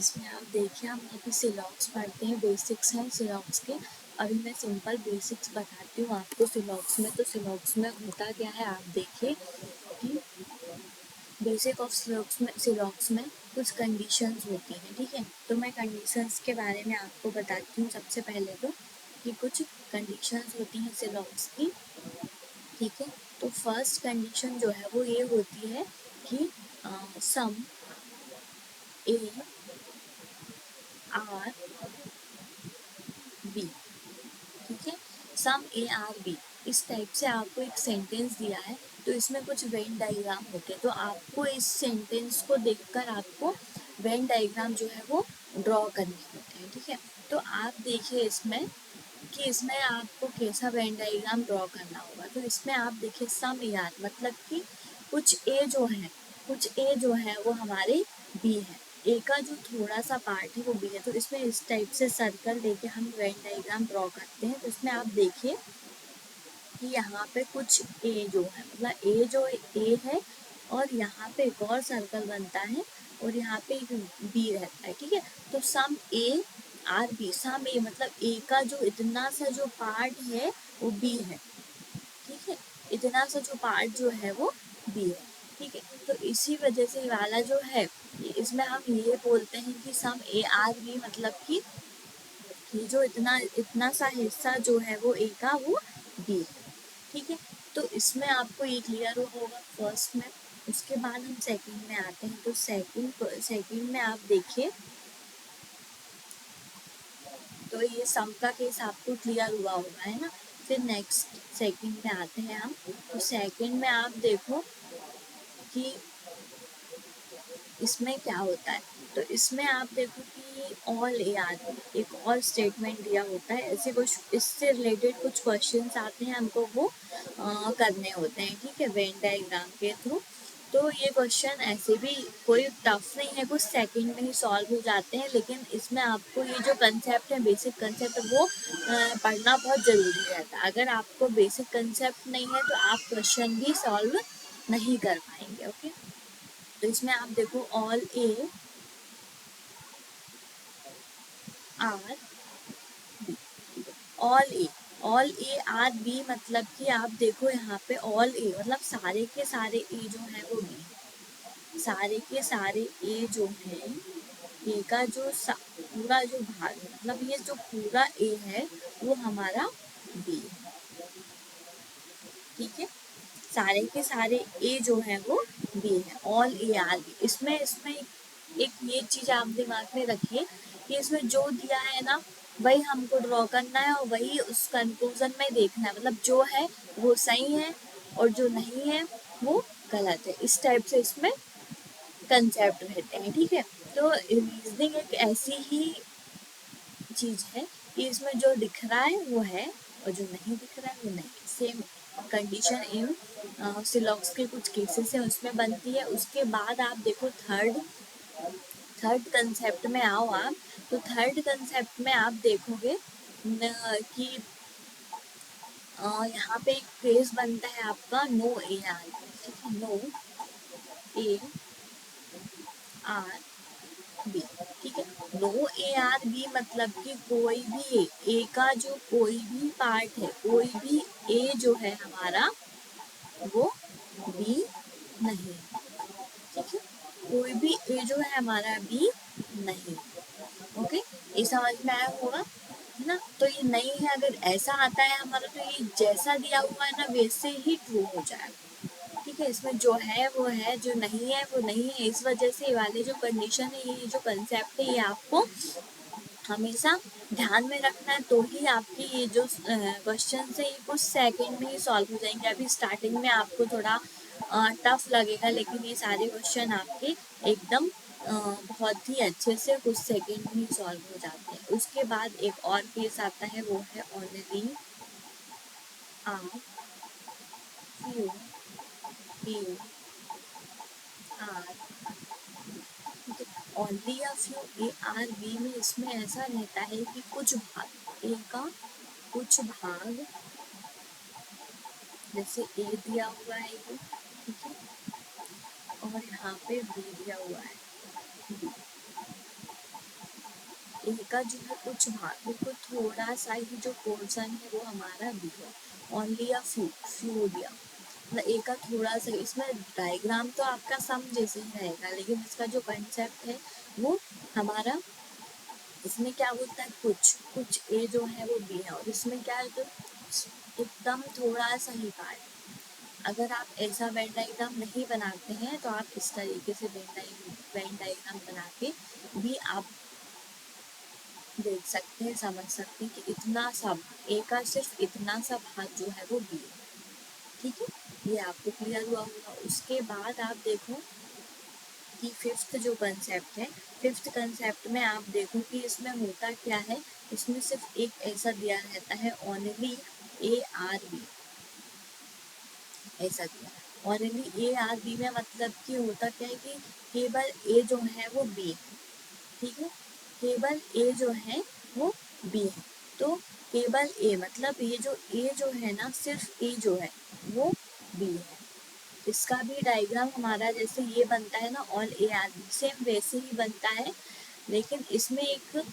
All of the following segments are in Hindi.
इसमें आप देखिए, हम अभी सिलॉक्स पढ़ते हैं, बेसिक्स हैं सिलॉक्स के। अभी मैं सिंपल बेसिक्स बताती हूँ आपको सिलॉक्स में। तो सिलॉक्स में होता क्या है, आप देखिए कि बेसिक ऑफ सिलॉक्स में कुछ कंडीशंस होती हैं, ठीक है। तो मैं कंडीशंस के बारे में आपको बताती हूँ। सबसे पहले तो कि कुछ कंडीशंस होती हैं सिलॉक्स की, ठीक है। तो फर्स्ट कंडीशन जो है वो ये होती है कि सम ए आर बी, ठीक है। सम ए आर बी, इस टाइप से आपको एक सेंटेंस दिया है। तो इसमें कुछ वेन डायग्राम होते हैं। तो आपको इस सेंटेंस को देखकर आपको वेन डायग्राम जो है वो ड्रॉ करने होते हैं, ठीक है। तो आप देखिए इसमें कि इसमें आपको कैसा वेन डायग्राम ड्रॉ करना होगा। तो इसमें आप देखिए सम ए आर, मतलब कि कुछ ए जो है वो हमारे बी है, ए का जो थोड़ा सा पार्ट है वो बी है। तो इसमें इस टाइप से सर्कल लेके हम वेन डायग्राम ड्रॉ करते हैं। तो इसमें आप देखिए कि यहाँ पे कुछ ए जो है, मतलब ए है और यहाँ पे एक और सर्कल बनता है और यहाँ पे एक बी रहता है, ठीक है। तो सम ए आर बी, सम ए मतलब ए का जो इतना सा जो पार्ट है वो बी है, ठीक है। इतना सा जो पार्ट जो है वो बी है, ठीक है। तो इसी वजह से वाला जो है इसमें हम ये बोलते हैं कि सम ए आर बी, मतलब कि ये जो इतना सा हिस्सा जो है वो ए का वो बी है, ठीक है। तो इसमें आपको ये क्लियर होगा फर्स्ट में। उसके बाद हम सेकंड में आते हैं। तो सेकंड में आप देखिए, तो ये सम का केस आपको क्लियर हुआ होगा, है ना। फिर नेक्स्ट सेकंड में आते हैं हम। तो सेकंड में आप देखो कि इसमें क्या होता है। तो इसमें आप देखो कि ऑल ए आर, एक और स्टेटमेंट दिया होता है। ऐसे कुछ इससे रिलेटेड कुछ क्वेश्चंस आते हैं, हमको वो करने होते हैं, ठीक है, वेन डायग्राम के थ्रू। तो ये क्वेश्चन ऐसे भी कोई टफ नहीं है, कुछ सेकंड में ही सॉल्व हो जाते हैं। लेकिन इसमें आपको ये जो कंसेप्ट है, बेसिक कंसेप्ट है, वो पढ़ना बहुत ज़रूरी रहता है। अगर आपको बेसिक कंसेप्ट नहीं है तो आप क्वेश्चन भी सॉल्व नहीं कर पाएंगे, ओके। तो इसमें आप देखो all A are B, all A are B, मतलब कि आप देखो यहाँ पे ऑल ए मतलब सारे के सारे ए जो है वो बी है। सारे के सारे ए जो है, ए का जो पूरा जो भाग है, मतलब ये जो पूरा ए है वो हमारा बी है, ठीक है। सारे के सारे ए जो है वो बी है, ऑल ए आर बी। इसमें इसमें एक ये चीज आप दिमाग में रखिए कि इसमें जो दिया है ना वही हमको ड्रॉ करना है और वही उस कंक्लूजन में देखना है। मतलब जो है वो सही है और जो नहीं है वो गलत है। इस टाइप से इसमें कंसेप्ट रहते हैं, ठीक है। तो रीजनिंग एक ऐसी ही चीज है कि इसमें जो दिख रहा है वो है और जो नहीं दिख रहा है वो नहीं। सेम कंडीशन इन सिलॉक्स के कुछ केसेस हैं उसमें बनती है। उसके बाद आप देखो थर्ड कंसेप्ट में आओ आप। तो थर्ड कंसेप्ट में आप देखोगे कि यहाँ पे एक केस बनता है आपका नो ए आर, ठीक है, नो ए आर बी, ठीक है। नो ए आर बी मतलब कि कोई भी ए का जो कोई भी पार्ट है, कोई भी ए जो है हमारा वो बी नहीं, ठीक है। कोई भी ए जो है हमारा बी नहीं, ओके। ये समझ में आया होगा, है ना। तो ये नहीं है, अगर ऐसा आता है हमारा तो ये जैसा दिया हुआ है ना वैसे ही ट्रू हो जाएगा, ठीक है। इसमें जो है वो है, जो नहीं है वो नहीं है। इस वजह से ये वाले जो कंडीशन है, ये जो कंसेप्ट है, ये आपको हमेशा ध्यान में रखना है। तो ही आपकी ये जो क्वेश्चन है ये कुछ सेकंड में ही सॉल्व हो जाएंगे। अभी स्टार्टिंग में आपको थोड़ा टफ लगेगा, लेकिन ये सारे क्वेश्चन आपके एकदम बहुत ही अच्छे से कुछ सेकंड में ही सॉल्व हो जाते हैं। उसके बाद एक और केस आता है, वो है only uh few A R, only या फ्यू ए आर बी में इसमें ऐसा रहता है कि कुछ भाग ए का कुछ भाग, जैसे ए दिया हुआ है ये, ठीक है, और यहाँ पे बी दिया हुआ है, ए का जो है कुछ भाग, बिल्कुल थोड़ा सा ही जो पोर्शन है वो हमारा बी है, ओनली अ फ्यू दिया, मतलब ए का थोड़ा सा। इसमें डायग्राम तो आपका सम जैसे ही रहेगा, लेकिन इसका जो कंसेप्ट है वो हमारा, इसमें क्या बोलता है, कुछ कुछ ए जो है वो बी है, और इसमें क्या है तो एकदम थोड़ा सा ही पार्ट। अगर आप ऐसा वेन डायग्राम नहीं बनाते हैं तो आप इस तरीके से वेन डायग्राम बना के भी आप देख सकते हैं, समझ सकते हैं कि इतना सा ए का सिर्फ इतना सा भाग जो है वो बी है। ठीक है, ये आपको क्लियर हुआ होगा। उसके बाद आप देखो कि फिफ्थ जो कंसेप्ट है, फिफ्थ कंसेप्ट में आप देखो कि इसमें होता क्या है। इसमें सिर्फ एक ऐसा दिया रहता है, ओनली ए आर बी, ऐसा दिया। ओनली ए आर बी में मतलब कि होता क्या है कि केवल ए जो है वो बी है। ठीक है, केवल ए जो है वो बी है। तो केवल ए मतलब ये जो ए जो है ना, सिर्फ ए जो है वो बी है। इसका भी डायग्राम हमारा जैसे ये बनता है ना, all A are B, same वैसे ही बनता है। लेकिन इसमें एक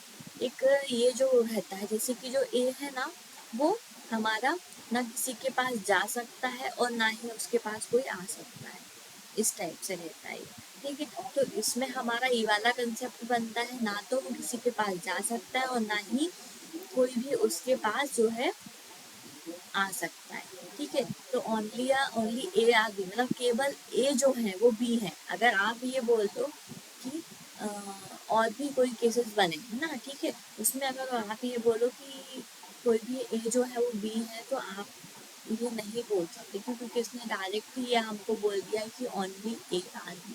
एक ये जो रहता है, जैसे कि जो ए है ना वो हमारा ना किसी के पास जा सकता है और ना ही उसके पास कोई आ सकता है, इस टाइप से रहता है। ठीक है, तो इसमें हमारा ये वाला कंसेप्ट बनता है, ना तो वो किसी के पास जा सकता है और ना ही कोई भी उसके पास जो है आ सकता है। ठीक है, तो ओनली ए आ बी, मतलब केवल ए जो है वो बी है। अगर आप ये बोल दो कि और भी कोई केसेस बने है ना, ठीक है, उसमें अगर आप ये बोलो कि कोई भी ए जो है वो बी है, तो आप ये नहीं बोल सकते, क्योंकि इसने डायरेक्ट ये हमको बोल दिया है कि ओनली ए आर बी,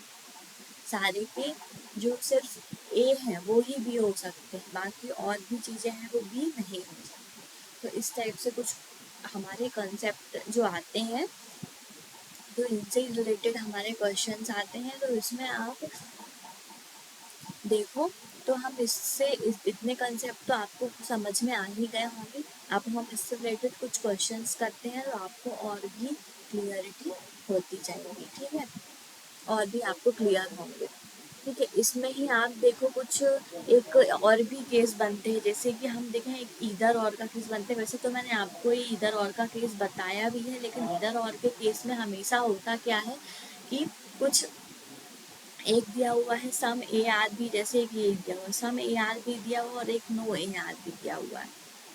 सारे के जो सिर्फ ए है वो ही बी हो सकते हैं, बाकी और भी चीजें हैं वो बी नहीं हो सकती। तो इस टाइप से कुछ हमारे कंसेप्ट जो आते हैं, तो इनसे रिलेटेड हमारे क्वेश्चंस आते हैं। तो इसमें आप देखो, तो हम इतने कंसेप्ट तो आपको समझ में आ ही गए होंगे। अब हम इससे रिलेटेड कुछ क्वेश्चंस करते हैं, तो आपको और भी क्लियरिटी होती जाएगी। ठीक है, और भी आपको क्लियर होंगे। ठीक है, इसमें ही आप देखो कुछ एक और भी केस बनते हैं, जैसे कि हम देखें एक इधर और का केस बनते हैं। वैसे तो मैंने आपको ये इधर और का केस बताया भी है, लेकिन इधर और के केस में हमेशा होता क्या है कि कुछ एक दिया हुआ है सम ए आर बी, जैसे एक ये दिया हुआ सम ए आर बी दिया हुआ और एक नो ए आर बी दिया हुआ है।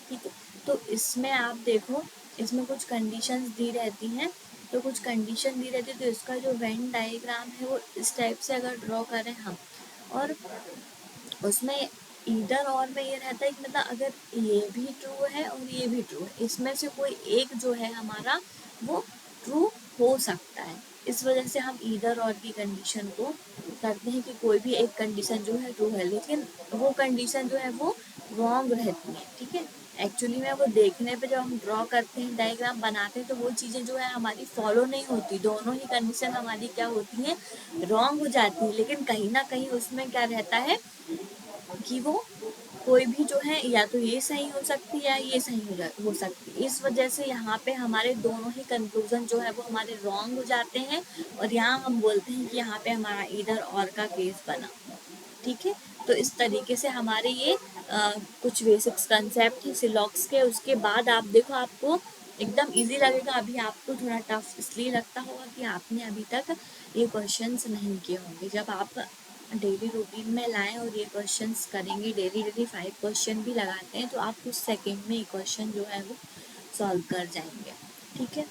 ठीक है, तो इसमें आप देखो, इसमें कुछ कंडीशंस दी रहती हैं। तो कुछ कंडीशन दी रहती है, तो इसका जो वेन डायग्राम है वो इस टाइप से अगर ड्रॉ करें हम, और उसमें इधर और में ये रहता है कि मतलब अगर ये भी ट्रू है और ये भी ट्रू है, इसमें से कोई एक जो है हमारा वो ट्रू हो सकता है। इस वजह से हम इधर और की कंडीशन को करते हैं कि कोई भी एक कंडीशन जो है ट्रू है, लेकिन वो कंडीशन जो है वो रॉन्ग रहती है। ठीक है, एक्चुअली में वो देखने पे जब हम ड्रॉ करते हैं, डायग्राम बनाते हैं, तो वो चीज़ें जो है हमारी फॉलो नहीं होती, दोनों ही कंडीशन हमारी क्या होती हैं, रॉन्ग हो जाती है। लेकिन कहीं ना कहीं उसमें क्या रहता है कि वो कोई भी जो है या तो ये सही हो सकती है या ये सही हो सकती है। इस वजह से यहाँ पे हमारे दोनों ही कंक्लूजन जो है वो हमारे रॉन्ग हो जाते हैं, और यहाँ हम बोलते हैं कि यहाँ पे हमारा इधर और का केस बना। ठीक है, तो इस तरीके से हमारे ये कुछ बेसिक्स कंसेप्ट है सिलॉक्स के। उसके बाद आप देखो, आपको एकदम इजी लगेगा। अभी आपको थोड़ा टफ इसलिए लगता होगा कि आपने अभी तक ये क्वेश्चंस नहीं किए होंगे। जब आप डेली रूटीन में लाएं और ये क्वेश्चंस करेंगे, डेली डेली 5 क्वेश्चन भी लगाते हैं, तो आप कुछ सेकेंड में ये क्वेश्चन जो है वो सॉल्व कर जाएंगे। ठीक है,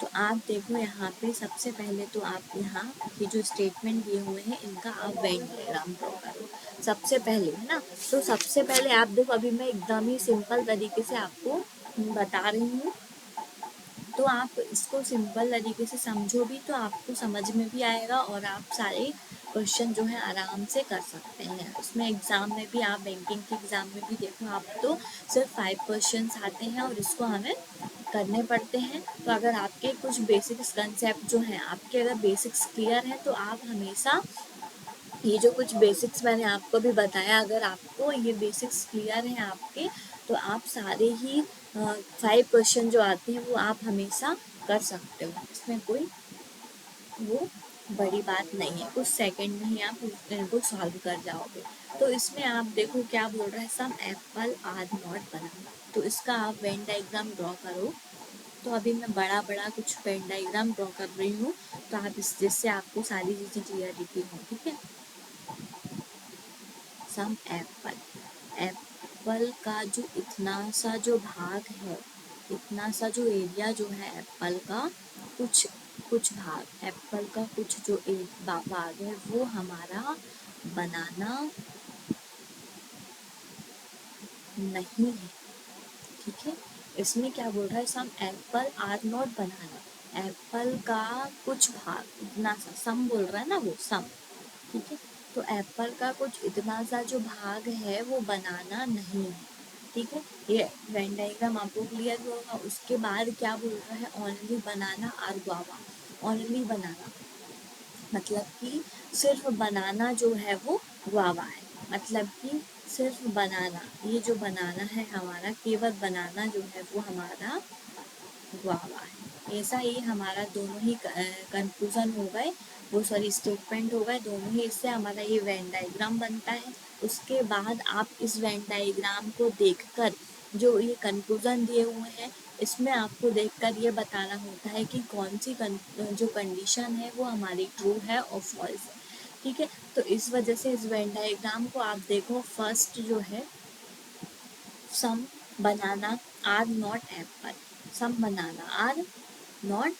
तो आप देखो यहाँ पे सबसे पहले तो आप यहाँ ये जो स्टेटमेंट दिए हुए हैं इनका आप वेन डायग्राम ड्रॉ करो सबसे पहले, है ना। तो सबसे पहले आप देखो, अभी मैं एकदम ही सिंपल तरीके से आपको बता रही हूँ, तो आप इसको सिंपल तरीके से समझो भी तो आपको समझ में भी आएगा, और आप सारे क्वेश्चन जो है आराम से कर सकते हैं। उसमें एग्ज़ाम में भी, आप बैंकिंग के एग्ज़ाम में भी देखो, आप तो सिर्फ 5 क्वेश्चंस आते हैं और इसको हमें करने पड़ते हैं। तो अगर आपके कुछ बेसिक्स कंसेप्ट जो हैं, आपके अगर बेसिक्स क्लियर हैं, तो आप हमेशा ये जो कुछ बेसिक्स मैंने आपको भी बताया, अगर आपको ये बेसिक्स क्लियर हैं आपके, तो आप सारे ही 5 क्वेश्चन जो आते हैं वो आप हमेशा कर सकते हो, इसमें कोई वो बड़ी बात नहीं है, कुछ सेकंड में ही आप इनको सॉल्व कर जाओगे। तो इसमें आप देखो क्या बोल रहा है, सम एप्पल आर नॉट बनाना, तो इसका आप वेन डायग्राम ड्रॉ करो। तो अभी मैं बड़ा बड़ा कुछ वेन डायग्राम ड्रॉ कर रही हूँ, तो आप इस जिससे आपको सारी चीज़ें क्लियरिटी हो, ठीक है। सम एप्पल, एप्पल का जो इतना सा जो भाग है, इतना सा जो एरिया जो है एप्पल का, कुछ कुछ भाग एप्पल का कुछ जो भाग है वो हमारा बनाना नहीं है, ठीक है। इसमें क्या बोल रहा है, some apple are not banana, apple का कुछ भाग इतना सा, सम बोल रहा है ना वो, सम, ठीक है। तो एप्पल का कुछ इतना सा जो भाग है वो बनाना नहीं है, ठीक है। ये वेन डायग्राम आपको क्लियर होगा। उसके बाद क्या बोल रहा है, ओनली बनाना और गुआवा, ओनली बनाना मतलब कि सिर्फ बनाना जो है वो गुआवा है, मतलब कि सिर्फ बनाना, ये जो बनाना है हमारा, केवल बनाना जो है वो हमारा गुआवा है। ऐसा ही हमारा दोनों ही कंक्लूजन हो गए, वो सॉरी स्टेटमेंट हो गए दोनों ही। इससे हमारा ये वेन डायग्राम बनता है। उसके बाद आप इस वेन डायग्राम को देखकर जो ये कंक्लूजन दिए हुए हैं, इसमें आपको देखकर ये बताना होता है कि कौन सी जो कंडीशन है वो हमारी ट्रू है और फॉल्स है, ठीक है। तो इस वजह से इस वेन डायग्राम को आप देखो, फर्स्ट जो है some banana are not apple, some banana are not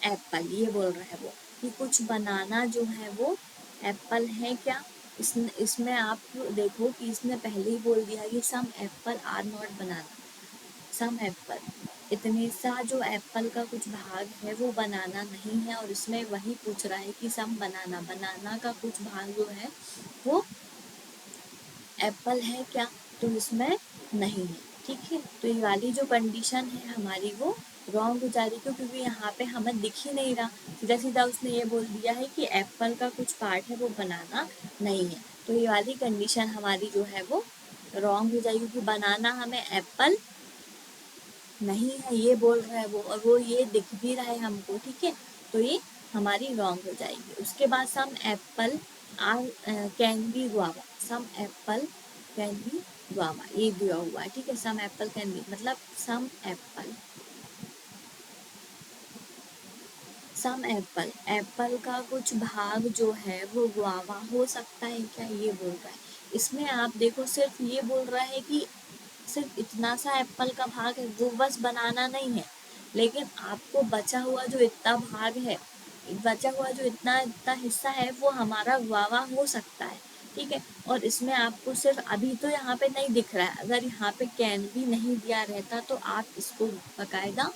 apple, ये बोल रहा है वो कि कुछ बनाना जो है वो एप्पल है क्या। इसमें आप देखो कि इसने पहले ही बोल दिया कि some apple are not banana, some apple, इतने सा जो एप्पल का कुछ भाग है वो बनाना नहीं है। और इसमें वही पूछ रहा है कि सम बनाना, बनाना का कुछ भाग जो है वो एप्पल है क्या, तो इसमें नहीं है, ठीक है। तो ये वाली जो कंडीशन है हमारी वो रॉन्ग हो जा रही है, क्योंकि यहाँ पे हमें दिख ही नहीं रहा, सीधा सीधा उसने ये बोल दिया है कि एप्पल का कुछ पार्ट है वो बनाना नहीं है। तो ये वाली कंडीशन हमारी जो है वो रॉन्ग हो जाएगी, क्योंकि बनाना हमें एप्पल नहीं है ये बोल रहा है वो, और वो ये दिख भी रहा है हमको, ठीक है। तो ये हमारी रॉन्ग हो जाएगी। उसके बाद some apple are can be guava, some apple can be guava, ये दिया हुआ है, ठीक है। सम एप्पल कैन बी मतलब सम एप्पल, सम एप्पल, एप्पल का कुछ भाग जो है वो गुआवा हो सकता है क्या, ये बोल रहा है। इसमें आप देखो सिर्फ ये बोल रहा है कि सिर्फ इतना सा एप्पल का भाग है, वो बस बनाना नहीं है। लेकिन आपको बचा हुआ जो इतना भाग है, बचा हुआ जो इतना इतना हिस्सा है वो हमारा गुआवा हो सकता है, ठीक है। और इसमें आपको सिर्फ अभी तो यहाँ पे नहीं दिख रहा है, अगर यहाँ पे कैन भी नहीं दिया रहता तो आप इसको बकायदा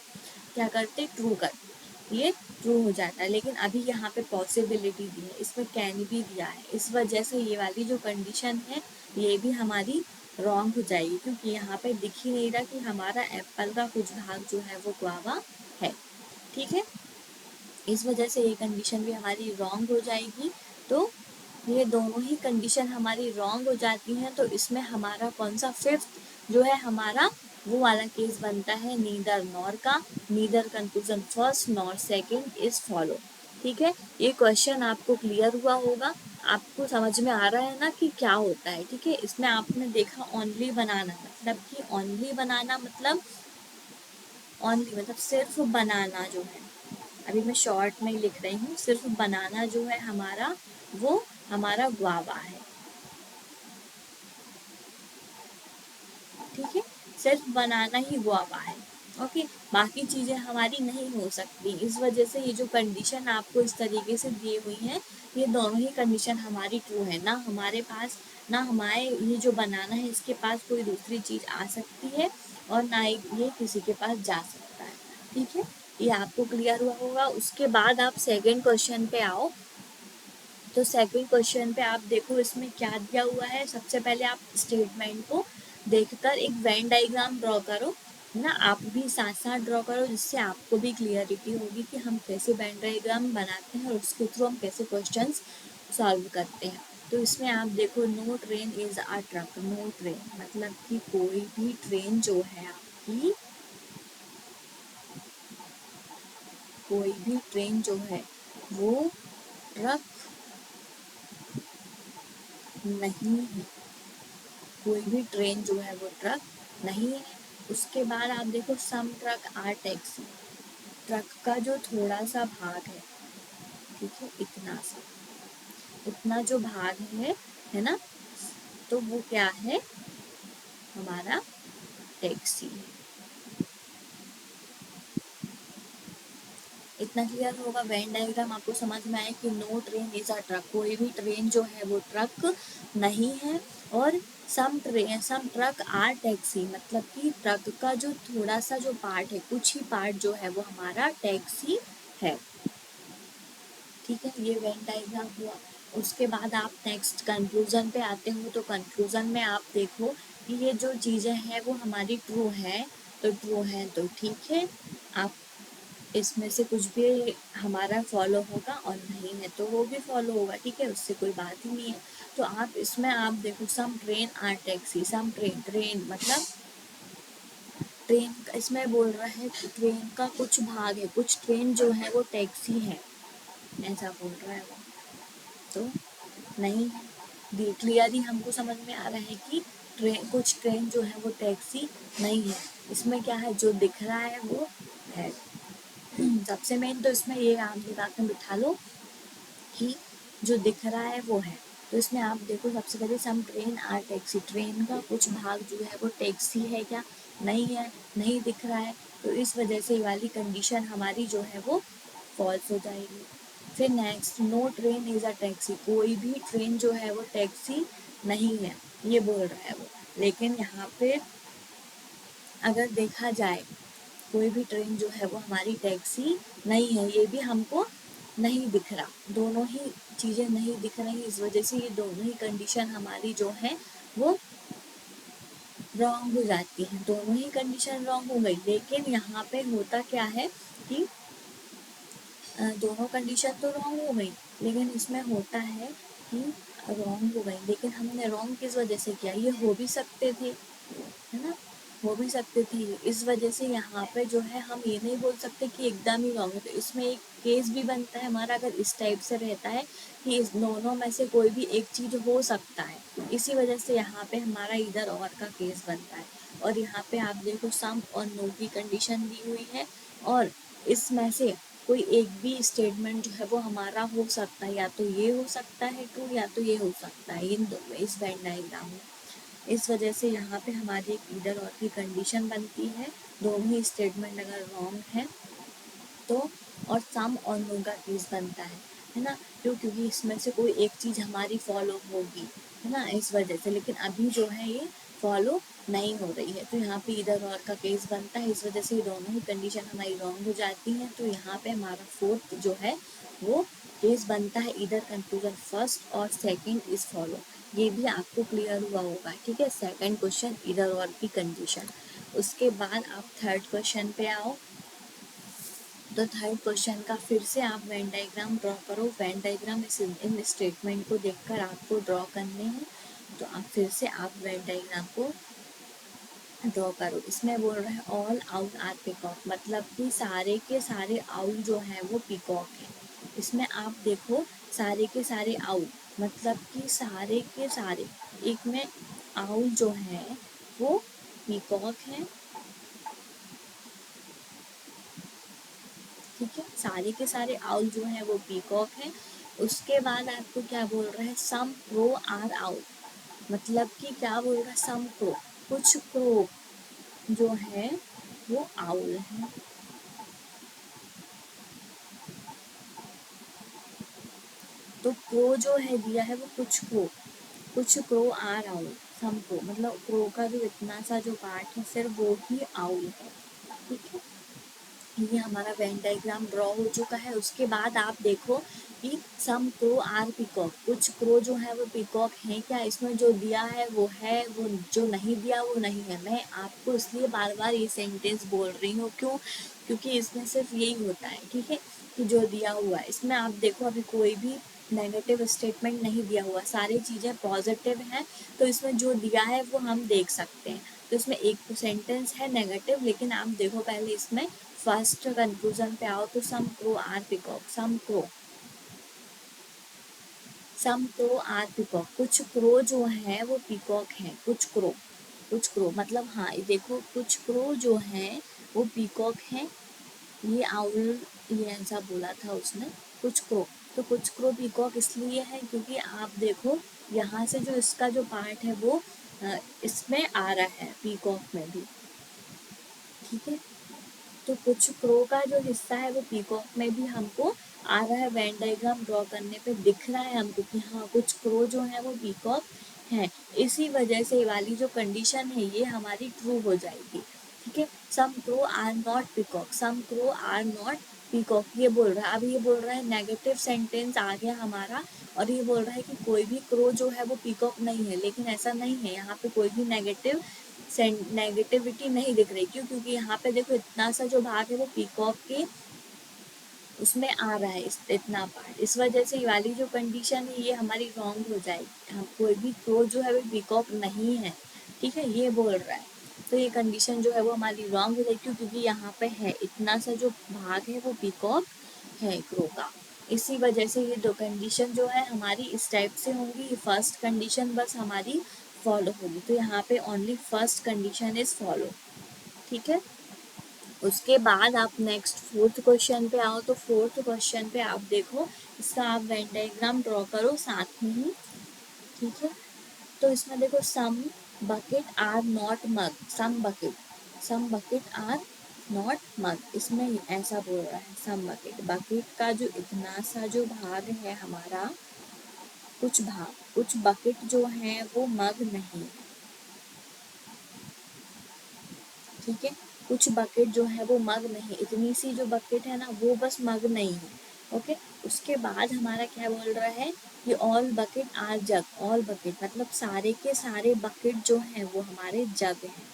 क्या करते, ट्रू करते, ये ट्रू हो जाता है। लेकिन अभी यहाँ पे पॉसिबिलिटी दी है, इसमें कैन भी दिया है, इस वजह से ये वाली जो कंडीशन है ये भी हमारी रॉन्ग हो जाएगी, क्योंकि यहाँ पे दिख ही नहीं रहा कि हमारा एप्पल का कुछ भाग जो है वो गुआवा है, ठीक है। इस वजह से ये कंडीशन भी हमारी रॉन्ग हो जाएगी। तो ये दोनों ही कंडीशन हमारी रॉन्ग हो जाती हैं। तो इसमें हमारा कौन सा फिफ्थ जो है हमारा वो वाला केस बनता है, नीदर नॉर का, neither conclusion first nor second is follow, ठीक है। ये क्वेश्चन आपको क्लियर हुआ होगा, आपको समझ में आ रहा है ना कि क्या होता है, ठीक है। इसमें आपने देखा ओनली बनाना, मतलब कि ओनली बनाना मतलब ओनली मतलब सिर्फ बनाना जो है, अभी मैं शॉर्ट में लिख रही हूँ, सिर्फ बनाना जो है हमारा वो हमारा गुआवा है, ठीक है। सिर्फ बनाना ही गुआवा है, ओके। बाकी चीजें हमारी नहीं हो सकती। इस वजह से ये जो कंडीशन आपको इस तरीके से दी हुई है, ये दोनों ही कंडीशन हमारी ट्रू है। ना हमारे पास, ना हमारे ये जो बनाना है इसके पास कोई दूसरी चीज आ सकती है, और ना ही ये किसी के पास जा सकता है, ठीक है। ये आपको क्लियर हुआ होगा। उसके बाद आप सेकेंड क्वेश्चन पे आओ। तो सेकंड क्वेश्चन पे आप देखो इसमें क्या दिया हुआ है। सबसे पहले आप स्टेटमेंट को देखकर एक वेन डायग्राम ड्रॉ करो, है ना। आप भी साथ साथ ड्रॉ करो, जिससे आपको भी क्लियरिटी होगी कि हम कैसे वेन डायग्राम बनाते हैं और उसके थ्रू हम कैसे क्वेश्चंस सॉल्व करते हैं। तो इसमें आप देखो, no train is a truck, no train मतलब कि कोई भी ट्रेन जो है आपकी, कोई भी ट्रेन जो है वो ट्रक नहीं है, कोई भी ट्रेन जो है वो ट्रक नहीं है। उसके बाद आप देखो सम ट्रक आर टैक्सी, ट्रक का जो थोड़ा सा भाग है, ठीक है, इतना सा, इतना जो भाग है ना, तो वो क्या है, हमारा टैक्सी है। इतना क्लियर होगा। वेन डायग्राम आपको समझ में आया कि no train is a truck, कोई भी ट्रेन जो है वो ट्रक नहीं है। और सम ट्रक आर टैक्सी, मतलब कि ट्रक का जो थोड़ा सा जो पार्ट है, कुछ ही पार्ट जो है वो हमारा टैक्सी है। ठीक है, ये वेन डायग्राम हुआ। उसके बाद आप नेक्स्ट कंक्लूजन पे आते हो, तो कंक्लूजन में आप देखो कि ये जो चीजें हैं वो हमारी ट्रू है, तो ट्रू है तो ठीक है, आप इसमें से कुछ भी हमारा फॉलो होगा, और नहीं है तो वो भी फॉलो होगा, ठीक है, उससे कोई बात ही नहीं है। तो आप इसमें आप देखो some train are taxi, some train, train मतलब ट्रेन, इसमें बोल रहा है कि ट्रेन का कुछ भाग है, कुछ ट्रेन जो है वो टैक्सी है, ऐसा बोल रहा है वो, तो नहीं है। क्लियरली हमको समझ में आ रहा है कि ट्रेन, कुछ ट्रेन जो है वो टैक्सी नहीं है। इसमें क्या है, जो दिख रहा है वो है। सबसे मेन तो इसमें ये आप दिमाग में बिठा लो कि जो दिख रहा है वो है। तो इसमें आप देखो सबसे पहले सम ट्रेन आर टैक्सी, ट्रेन का कुछ भाग जो है वो टैक्सी है क्या, नहीं है, नहीं दिख रहा है, तो इस वजह से ये वाली कंडीशन हमारी जो है वो फॉल्स हो जाएगी। फिर next, no train is a taxi, कोई भी ट्रेन जो है वो टैक्सी नहीं है, ये बोल रहा है वो। लेकिन यहाँ पे अगर देखा जाए, कोई भी ट्रेन जो है वो हमारी टैक्सी नहीं है, ये भी हमको नहीं दिख रहा, दोनों ही चीजें नहीं दिख रही, इस वजह से ये दोनों ही कंडीशन हमारी जो है वो रॉन्ग हो जाती है, दोनों ही कंडीशन रॉन्ग हो गई। लेकिन यहाँ पे होता क्या है कि दोनों कंडीशन तो रॉन्ग हो गई, लेकिन इसमें होता है कि रॉन्ग हो गई, लेकिन हमने रॉन्ग किस वजह से किया, ये हो भी सकते थे, है ना, हो भी सकते थे, इस वजह से यहाँ पे जो है हम ये नहीं बोल सकते कि एकदम ही रॉन्ग है। तो इसमें एक केस भी बनता है हमारा, अगर इस टाइप से रहता है कि इस दोनों में से कोई भी एक चीज हो सकता है, इसी वजह से यहाँ पे हमारा इधर और का केस बनता है। और यहाँ पे आप देखो सम और नो की कंडीशन दी हुई है, और इसमें से कोई एक भी स्टेटमेंट जो है वो हमारा हो सकता है, या तो ये हो सकता है ट्रू, या तो ये हो सकता है, इन दोनों इस वेन डायग्राम में। इस वजह से यहाँ पे हमारी एक ईदर और की कंडीशन बनती है, दोनों ही स्टेटमेंट अगर रॉन्ग है तो, और सम और नो का केस बनता है ना, क्योंकि इसमें से कोई एक चीज हमारी फॉलो होगी, है ना, इस वजह से। लेकिन अभी जो है ये फॉलो नहीं हो रही है, तो यहाँ पे इधर और का केस बनता है, इस वजह से ये दोनों ही कंडीशन हमारी रॉन्ग हो जाती है। तो यहाँ पे हमारा फोर्थ जो है वो केस बनता है, इधर कंक्लूजन फर्स्ट और सेकंड इज फॉलो। ये भी आपको क्लियर हुआ होगा, ठीक है, सेकंड क्वेश्चन इधर और की कंडीशन। उसके बाद आप थर्ड क्वेश्चन पे आओ। तो थर्ड क्वेश्चन का फिर से आप वेन डायग्राम ड्रॉ करो। वेन डायग्राम इन स्टेटमेंट को देखकर आपको ड्रॉ करने हैं, तो आप फिर से आप वेन डायग्राम को ड्रॉ करो। इसमें बोल रहे हैं ऑल आउल आर पिकॉक, मतलब कि सारे के सारे आउल जो है वो पिकॉक है। इसमें आप देखो सारे के सारे आउल, मतलब कि सारे के सारे, एक में आउल जो है वो पिकॉक है, ठीक है, सारे के सारे आउल जो है वो पीकॉक है। उसके बाद आपको क्या बोल रहा है, सम क्रो आर आउल, मतलब कि क्या बोल रहा है, सम क्रो, कुछ क्रो जो है वो आउल है। तो क्रो जो है दिया है वो कुछ crow are owl, some crow मतलब क्रो का जो इतना सा जो पार्ट है सिर्फ वो ही आउल है, ठीक है। ये हमारा वेन डायग्राम ड्रॉ हो चुका है। उसके बाद आप देखो कि सम क्रो आर पिकॉक, कुछ क्रो जो है वो पिकॉक है क्या, इसमें जो दिया है वो है, वो जो नहीं दिया वो नहीं है। मैं आपको इसलिए बार बार ये सेंटेंस बोल रही हूँ, क्यों, क्योंकि इसमें सिर्फ यही होता है, ठीक है, कि जो दिया हुआ है। इसमें आप देखो अभी कोई भी नेगेटिव स्टेटमेंट नहीं दिया हुआ, सारी चीज़ें पॉजिटिव हैं, तो इसमें जो दिया है वो हम देख सकते हैं। तो इसमें एक सेंटेंस है नेगेटिव, लेकिन आप देखो पहले इसमें फर्स्ट कंक्लूजन पे आओ, तो some crow are peacock, some crow some crow are peacock, कुछ क्रो जो है वो पीकॉक है, कुछ क्रो मतलब हाँ ये देखो कुछ क्रो जो है वो पीकॉक है। ये आउल, ये ऐसा बोला था उसने, कुछ क्रो। तो कुछ क्रो पीकॉक इसलिए है क्योंकि आप देखो यहाँ से जो इसका जो पार्ट है वो इसमें आ रहा है पीकॉक में भी, ठीक है। तो कुछ क्रो का जो हिस्सा है वो पीकॉक में भी हमको आ रहा है, वेन डायग्राम ड्रॉ करने पे दिख रहा है हमको कि हाँ कुछ क्रो जो है वो पीकॉक है। इसी वजह से ये वाली जो कंडीशन है ये हमारी ट्रू हो जाएगी, ठीक है। Some crow are not peacock, some crow are not peacock ये बोल रहा है। अब ये बोल रहा है नेगेटिव सेंटेंस आ गया हमारा, और ये बोल रहा है कि कोई भी क्रो जो है वो पीकॉक नहीं है, लेकिन ऐसा नहीं है, यहाँ पे कोई भी नेगेटिविटी नहीं दिख रही। क्यों? क्योंकि यहाँ पे देखो इतना सा जो भाग है वो पीकॉक के उसमें आ रहा है, इतना पार्ट, इस वजह से ये वाली जो कंडीशन है ये हमारी रॉन्ग हो जाएगी। हम कोई भी क्रो जो है वो पीकॉक नहीं है, ठीक है, ये बोल रहा है। तो ये कंडीशन जो है वो हमारी रॉन्ग हो जाएगी क्योंकि यहाँ पे है इतना सा जो भाग है वो पीकॉक है क्रो का। इसी वजह से ये दो कंडीशन जो है हमारी इस टाइप से होंगी। फर्स्ट कंडीशन बस हमारी फॉलो होगी, तो यहाँ पे only first condition is follow, ठीक है। उसके बाद आप नेक्स्ट फोर्थ क्वेश्चन पे आओ। तो फोर्थ क्वेश्चन पे आप देखो, इसका आप वेन डायग्राम ड्रॉ करो साथ में ही, ठीक है। तो इसमें देखो some bucket are not mug, some bucket are not mug, इसमें ऐसा बोल रहा है सम बकेट, बकेट का जो इतना सा जो भाग है हमारा, कुछ बकेट जो है वो मग नहीं, ठीक है। कुछ बकेट जो है वो मग नहीं, इतनी सी जो बकेट है ना वो बस मग नहीं है, ओके। उसके बाद हमारा क्या बोल रहा है कि all bucket are jug, all bucket मतलब सारे के सारे बकेट जो हैं वो हमारे जग हैं,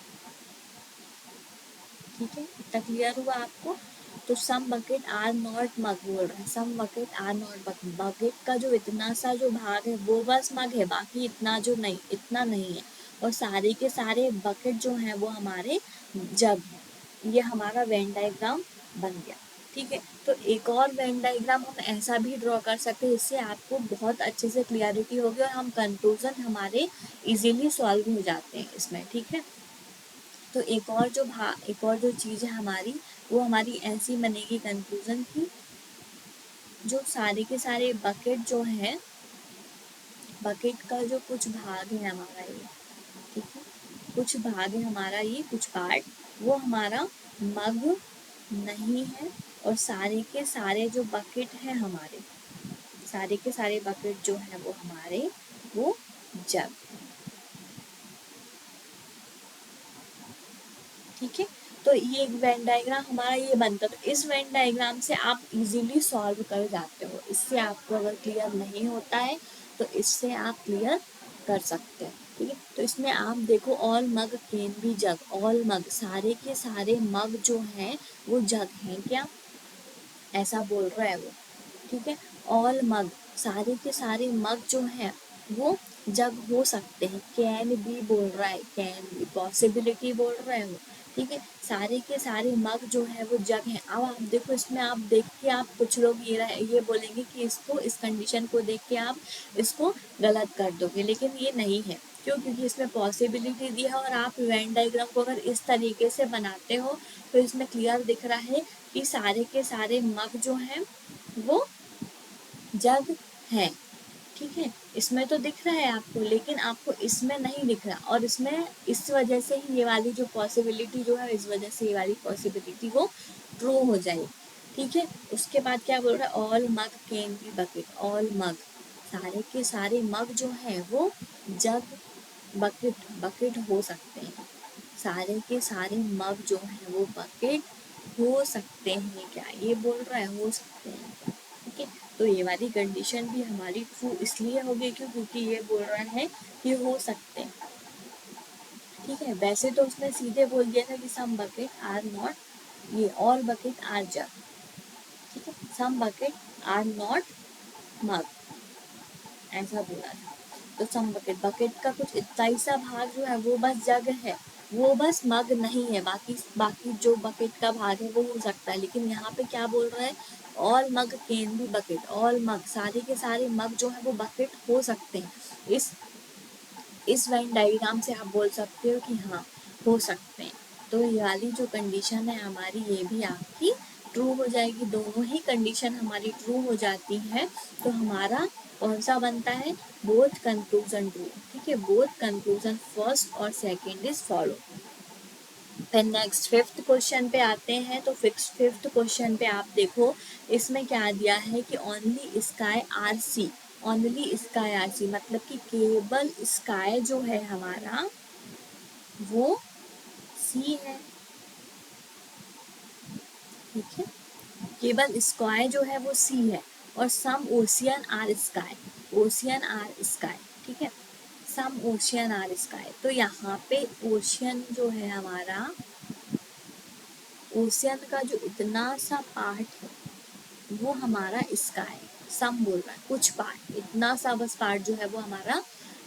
ठीक है। इतना क्लियर हुआ आपको? तो some bucket are not mug बोल रहा है, some bucket are not bucket, bucket का जो इतना सा जो भाग है वो बस मग है, बाकी इतना जो नहीं, इतना नहीं है। और सारे के सारे बकेट जो हैं वो हमारे जग हैं। ये हमारा वेन डायग्राम बन गया, ठीक है। तो एक और वेन डायग्राम हम ऐसा भी ड्रॉ कर सकते हैं, इससे आपको बहुत अच्छे से क्लियरिटी होगी और हम कंक्लूजन हमारे इजीली सॉल्व हो जाते हैं इसमें, ठीक है। तो एक और जो चीज़ है हमारी, वो हमारी ऐसी बनेगी कंक्लूजन की, जो सारे के सारे बकेट जो है, बकेट का जो कुछ भाग है हमारा ये, ठीक है, कुछ भाग है हमारा ये, कुछ पार्ट, वो हमारा मग नहीं है। और सारे के सारे जो बकेट है हमारे, सारे के सारे बकेट जो है वो हमारे वो जग, ठीक है। तो ये एक वेन डायग्राम हमारा ये बनता है। तो इस वेन डायग्राम से आप इजीली सॉल्व कर जाते हो, इससे आपको अगर क्लियर नहीं होता है तो इससे आप क्लियर कर सकते हैं, ठीक है। तो इसमें आप देखो all mug can be jug, all mug सारे के सारे मग जो हैं वो जग हैं क्या, ऐसा बोल रहा है वो, ठीक है। ऑल मग सारे के सारे मग जो हैं वो जग हो सकते हैं, कैन बी बोल रहा है, कैन बी पॉसिबिलिटी बोल रहा है वो, ठीक है। सारे के सारे मग जो है वो जग हैं। अब आप देखो इसमें आप देख के आप कुछ लोग ये बोलेंगे कि इसको, इस कंडीशन को देख के आप इसको गलत कर दोगे, लेकिन ये नहीं है। क्यों? क्योंकि इसमें पॉसिबिलिटी दी है और आप वेन डायग्राम को अगर इस तरीके से बनाते हो तो इसमें क्लियर दिख रहा है कि सारे के सारे मग जो हैं वो जग है, ठीक है। इसमें तो दिख रहा है आपको, लेकिन आपको इसमें नहीं दिख रहा, और इसमें इस वजह से ही ये वाली जो पॉसिबिलिटी जो है, इस वजह से ये वाली पॉसिबिलिटी वो ट्रू हो जाएगी, ठीक है। उसके बाद क्या बोल रहा है, all mug can be bucket, all mug सारे के सारे मग जो है वो जग, बकेट हो सकते हैं, सारे के सारे मग जो हैं वो बकेट हो सकते हैं क्या, ये बोल रहा है हो सकते हैं क्या, ठीक है। तो ये वाली कंडीशन भी हमारी ट्रू इसलिए होगी क्योंकि ये बोल रहा है कि हो सकते हैं, ठीक है। वैसे तो उसने सीधे बोल दिया था कि सम बकेट आर नॉट, ये ऑल बकेट आर जग, ठीक है, सम बकेट आर नॉट मग, ऐसा बोला था। तो सम बकेट, बकेट का कुछ इतना ही सा भाग जो है वो बस जग है, वो बस मग नहीं है, बाकी बाकी जो बकेट का भाग है वो हो सकता है, लेकिन यहाँ पे क्या बोल रहा है, all mug can be bucket, all mug सारे के सारे मग जो है वो बकेट हो सकते हैं। इस वेन डायग्राम से आप बोल सकते हो कि हाँ हो सकते हैं। तो ये वाली जो कंडीशन है हमारी, ये भी आपकी ट्रू हो जाएगी, दोनों ही कंडीशन हमारी ट्रू हो जाती है। तो हमारा कौन सा बनता है, बोथ कंक्लूजन ट्रू। ठीक है, बोथ कंक्लूजन फर्स्ट और सेकंड इज फॉलो। फिर नेक्स्ट फिफ्थ क्वेश्चन पे आते हैं। तो फिफ्थ क्वेश्चन पे आप देखो, इसमें क्या दिया है कि only sky are sea, only sky are sea मतलब कि केवल स्काई जो है हमारा वो सी है। ठीक है, केवल स्काई जो है वो सी है, और some ocean are sky, ocean are sky. ठीक है, सम ओशियन आर स्काई। तो यहाँ पे ओशियन जो है हमारा, ओशियन का जो इतना सा पार्ट है वो हमारा इसका है, सम बोल रहा है कुछ पार्ट, इतना सा बस पार्ट जो है वो हमारा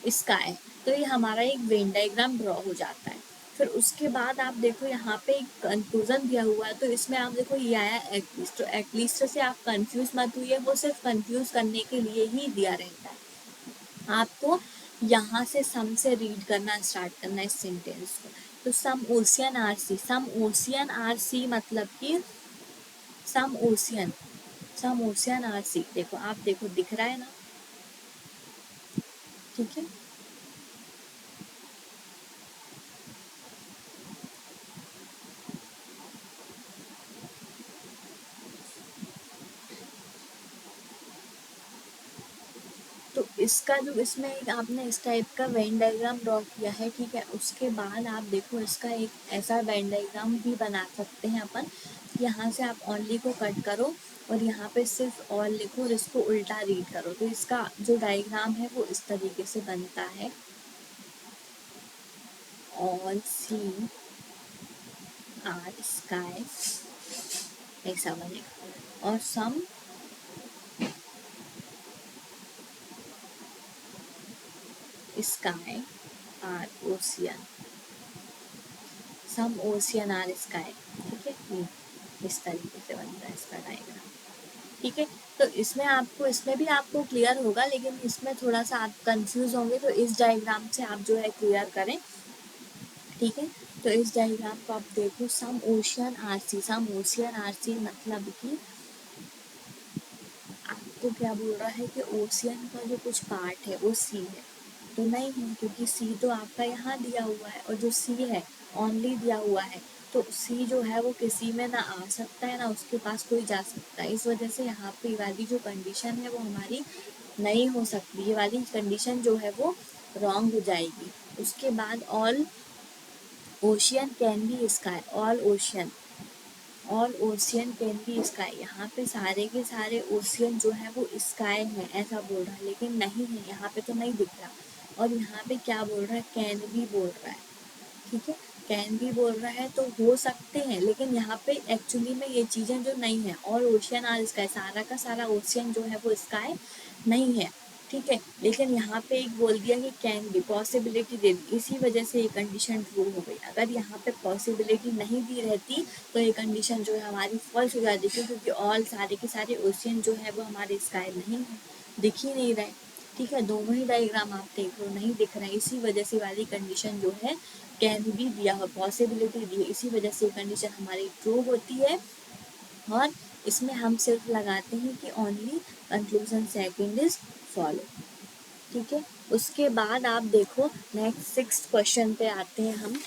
इसका है। तो ये हमारा एक वेन डायग्राम ड्रॉ हो जाता है। फिर उसके बाद आप देखो यहाँ पे एक कंक्लूजन दिया हुआ है, तो इसमें आप देखो ये आया एटलीस्ट। तो एटलीस्ट से आप कंफ्यूज मत हुई, वो सिर्फ कंफ्यूज करने के लिए ही दिया रहता है। आपको यहाँ से सम से रीड करना स्टार्ट करना है इस सेंटेंस को। तो सम ocean R C, some ocean are sea मतलब कि सम ocean, some ocean R C. देखो आप देखो दिख रहा है ना। ठीक है, तो इसका जो इसमें एक आपने इस टाइप का वेन डायग्राम ड्रॉ किया है। ठीक है, उसके बाद आप देखो इसका एक ऐसा वेन डायग्राम भी बना सकते हैं अपन। यहाँ से आप ओनली को कट करो और यहाँ पे सिर्फ ऑल लिखो और इसको उल्टा रीड करो। तो इसका जो डायग्राम है वो इस तरीके से बनता है, ऑल सी आर स्काई, ऐसा बनेगा। और some sky are ocean, some ocean are sky. ठीक है, ये इस तरीके से बनता है इसका डायग्राम। ठीक है, तो इसमें आपको, इसमें भी आपको क्लियर होगा, लेकिन इसमें थोड़ा सा आप कंफ्यूज होंगे, तो इस डायग्राम से आप जो है क्लियर करें। ठीक है, तो इस डायग्राम को आप देखो, सम ocean R C, some ocean are sea मतलब कि आपको क्या बोल रहा है कि ओशियन का जो कुछ पार्ट है वो सी है। तो नहीं है, क्योंकि सी तो आपका यहाँ दिया हुआ है, और जो सी है ओनली दिया हुआ है, तो सी जो है वो किसी में ना आ सकता है ना उसके पास कोई जा सकता है। इस वजह से यहाँ पे वाली जो कंडीशन है वो हमारी नहीं हो सकती, ये वाली कंडीशन जो है वो रॉन्ग हो जाएगी। उसके बाद all ocean can be sky, all ocean, all ocean can be sky. यहाँ पे सारे के सारे ओशियन जो है वो स्काई है ऐसा बोल रहा है, लेकिन नहीं है, यहाँ पे तो नहीं दिख रहा। और यहाँ पे क्या बोल रहा है, कैन भी बोल रहा है। ठीक है, कैन भी बोल रहा है, तो हो सकते हैं, लेकिन यहाँ पे एक्चुअली में ये चीज़ें जो नहीं है, और ओशियन आर स्काई, सारा का सारा ओशियन जो है वो स्काई नहीं है। ठीक है, लेकिन यहाँ पे एक बोल दिया कि कैन बी, पॉसिबिलिटी दे दी, इसी वजह से ये कंडीशन ट्रू हो गई। अगर यहाँ पे पॉसिबिलिटी नहीं दी रहती तो ये कंडीशन जो है हमारी फॉल्स हो जाती थी, क्योंकि ऑल सारे के सारे ओशियन जो है वो हमारे स्काई नहीं है, दिख ही नहीं रहे। ठीक है, दोनों ही डायग्राम आप देख लो नहीं दिख रहा है, इसी वजह से वाली कंडीशन जो है कैन भी दिया हो, पॉसिबिलिटी दी है, इसी वजह से कंडीशन हमारी ट्रू होती है। और इसमें हम सिर्फ लगाते हैं कि only conclusion second is follow. ठीक है, उसके बाद आप देखो नेक्स्ट सिक्स्थ क्वेश्चन पे आते हैं हम।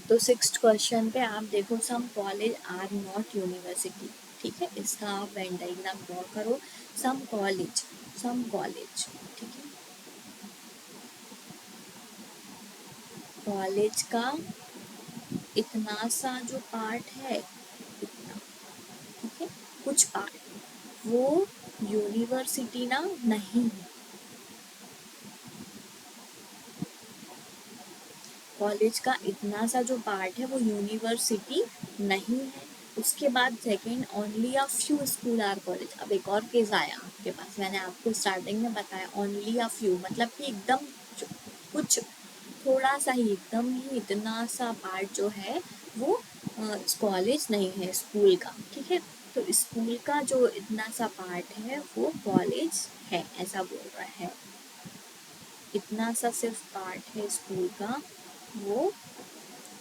तो सिक्स्थ क्वेश्चन पे आप देखो, some college are not university. ठीक है, इसका आप वेन डायग्राम ड्रॉ करो, सम कॉलेज, सम कॉलेज। ठीक है, कॉलेज का इतना सा जो पार्ट है, इतना, ठीक है, कुछ पार्ट, वो यूनिवर्सिटी ना नहीं है। कॉलेज का इतना सा जो पार्ट है वो यूनिवर्सिटी नहीं है। उसके बाद second, only a few school are college. अब एक और केस आया आपके पास, मैंने आपको स्टार्टिंग में बताया ओनली अ फ्यू मतलब कि एकदम कुछ, थोड़ा सा ही, एकदम ही इतना सा पार्ट जो है वो कॉलेज नहीं है, स्कूल का। ठीक है, तो स्कूल का जो इतना सा पार्ट है वो कॉलेज है, ऐसा बोल रहा है। इतना सा सिर्फ पार्ट है स्कूल का, वो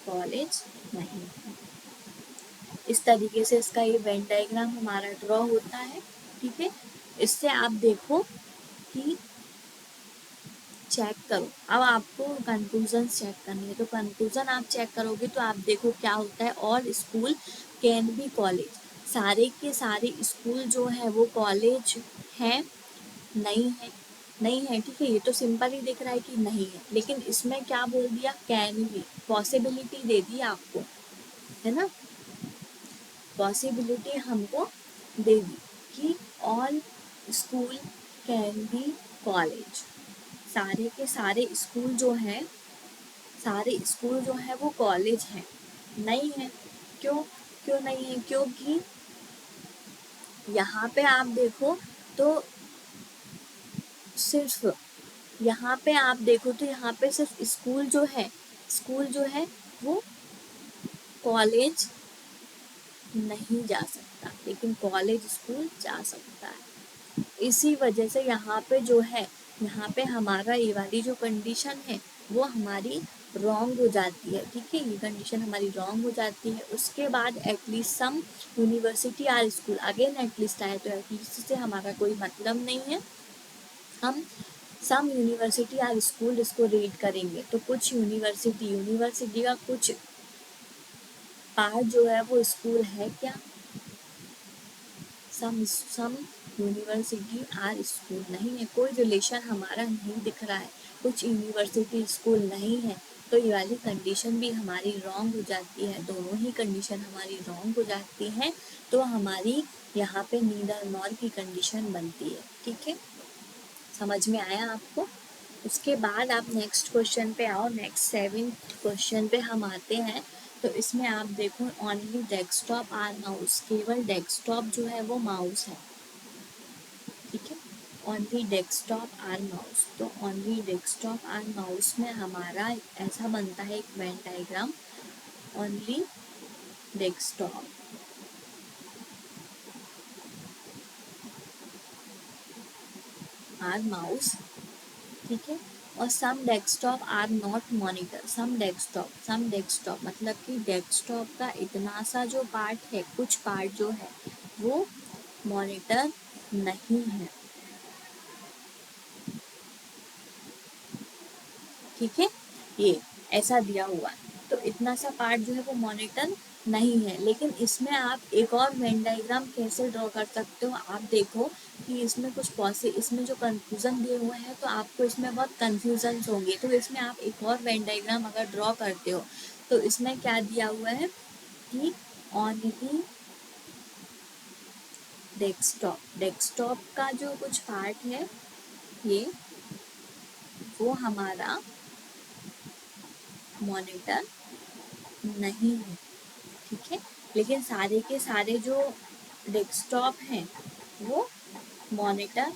कॉलेज नहीं है। इस तरीके से इसका ये वेन डायग्राम हमारा ड्रॉ होता है। ठीक है, इससे आप देखो कि चेक करो। अब आपको कंक्लूजन चेक करनी है, तो कंक्लूजन आप चेक करोगे तो आप देखो क्या होता है। All school can be college, सारे के सारे स्कूल जो है वो कॉलेज है, नहीं है, नहीं है। ठीक है, ये तो सिंपल ही दिख रहा है कि नहीं है, लेकिन इसमें क्या बोल दिया, कैन बी, पॉसिबिलिटी दे दी आपको, है ना। पॉसिबिलिटी हमको दे दी कि all school can be college, सारे के सारे स्कूल जो है, सारे स्कूल जो है वो कॉलेज हैं। नहीं है, क्यों, क्यों नहीं है, क्योंकि यहाँ पे आप देखो तो सिर्फ, यहाँ पे आप देखो तो यहाँ पे सिर्फ स्कूल जो है, स्कूल जो है वो कॉलेज नहीं जा सकता, लेकिन कॉलेज स्कूल जा सकता है। इसी वजह से यहाँ पे जो है, यहाँ पे हमारा ये वाली जो कंडीशन है वो हमारी रॉन्ग हो जाती है। ठीक है, ये कंडीशन हमारी रॉन्ग हो जाती है। उसके बाद at least some university are school, again at least आए तो एटलीस्ट से हमारा कोई मतलब नहीं है। हम सम यूनिवर्सिटी आर स्कूल इसको रीड करेंगे तो कुछ यूनिवर्सिटी, यूनिवर्सिटी का कुछ पार्ट जो है वो स्कूल है क्या, सम यूनिवर्सिटी आर स्कूल नहीं है, कोई रिलेशन हमारा नहीं दिख रहा है, कुछ यूनिवर्सिटी स्कूल नहीं है, तो ये वाली कंडीशन भी हमारी रॉन्ग हो जाती है। दोनों ही कंडीशन हमारी रॉन्ग हो जाती है, तो हमारी यहाँ पे नीदर नॉर की कंडीशन बनती है। ठीक है, समझ में आया आपको। उसके बाद आप नेक्स्ट क्वेश्चन पे आओ। नेक्स्ट 7th क्वेश्चन पे हम आते हैं। तो इसमें आप देखो, ओनली डेस्कटॉप आर माउस, केवल डेस्कटॉप जो है वो माउस है। ठीक है, ओनली डेस्कटॉप आर माउस, तो ओनली डेस्कटॉप आर माउस में हमारा ऐसा बनता है एक Venn diagram, only desktop are mouse. ठीक है, और some desktop are not monitor, some desktop मतलब कि डेस्कटॉप का इतना सा जो पार्ट है, कुछ पार्ट जो है वो मॉनिटर नहीं है। ठीक है, ये ऐसा दिया हुआ है, तो इतना सा पार्ट जो है वो मॉनिटर नहीं है। लेकिन इसमें आप एक और वेन डायग्राम कैसे ड्रॉ कर सकते हो, आप देखो कि इसमें कुछ इसमें जो कंफ्यूजन दिए हुए हैं तो आपको इसमें बहुत कंफ्यूजन होंगे। तो इसमें आप एक और वेन डायग्राम अगर ड्रॉ करते हो तो इसमें क्या दिया हुआ है कि ओनली डेस्कटॉप, डेस्कटॉप का जो कुछ पार्ट है ये वो हमारा मॉनिटर नहीं है। ठीक है, लेकिन सारे के सारे जो डेस्कटॉप हैं वो मॉनिटर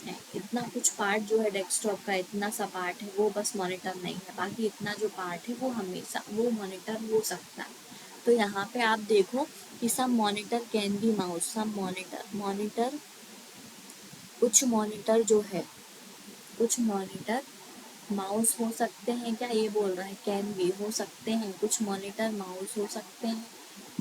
है। इतना कुछ पार्ट जो है डेस्कटॉप का, इतना सा पार्ट है वो बस मॉनिटर नहीं है, बाकी इतना जो पार्ट है वो हमेशा वो मॉनिटर हो सकता है। तो यहाँ पे आप देखो कि some monitor can be mouse, some monitor कुछ मॉनिटर जो है, कुछ मॉनिटर माउस हो सकते हैं क्या, ये बोल रहा है कैन बी, हो सकते हैं कुछ मॉनिटर माउस हो सकते हैं,